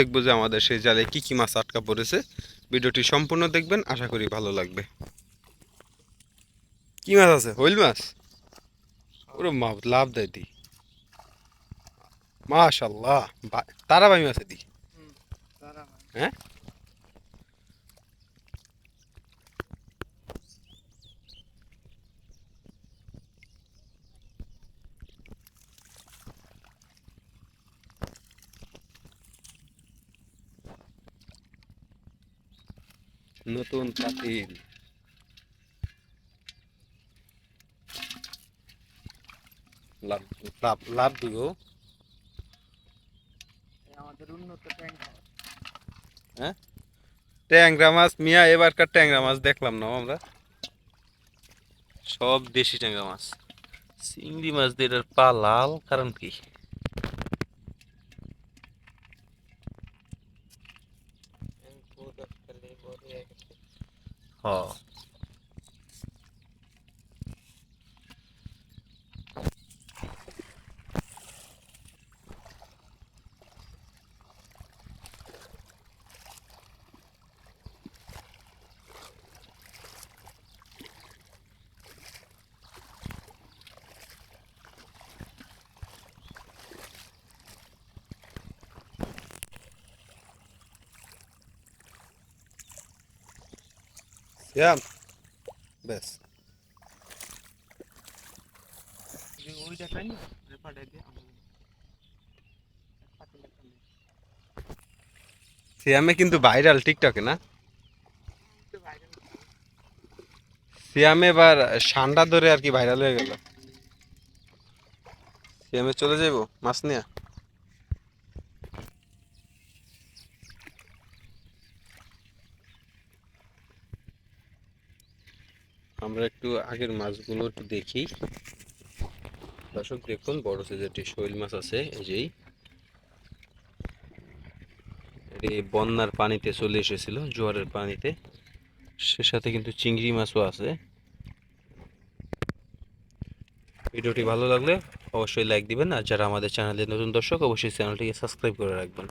দেখবো যে আমাদের সেই জালে কি কি মাছ আটকা পড়েছে। ভিডিওটি সম্পূর্ণ দেখবেন, আশা করি ভালো লাগবে। কি মাছ আছে? হুইল মাছ? ওরে মা, লাভ দেয় দি, মাশাল্লাহ। তারাবাই মাছ দি। হ্যাঁ, নতুন পাতিল। লাভ, লাভ লাভ দিব। আমাদের উন্নত ট্যাংরা। হ্যাঁ, ট্যাংরা মাছ মিয়া, এবারকার ট্যাংরা মাছ দেখলাম না আমরা, সব দেশি ট্যাংরা মাছ। চিংড়ি মাছ দিয়ে এটার পা লাল, কারণ কি? হ, শ্যাম, ব্যাস। ওইটা খাই না, পাঠাই দিয়ে শ্যামে কিন্তু ভাইরাল টিকটকে না? শ্যামে এবার সান্ডা ধরে আর কি ভাইরাল হয়ে গেল। শ্যামে চলে যাবো মাছ নিয়ে। আমরা একটু আগের মাছগুলো একটু দেখি। দর্শক দেখুন, বড় সাইজের একটি শৈল মাছ আছে, এই যেই এটি বন্যার পানিতে চলে এসেছিল, জোয়ারের পানিতে। সে সাথে কিন্তু চিংড়ি মাছও আছে। ভিডিওটি ভালো লাগলে অবশ্যই লাইক দিবেন, আর যারা আমাদের চ্যানেলে নতুন দর্শক অবশ্যই চ্যানেলটিকে সাবস্ক্রাইব করে রাখবেন।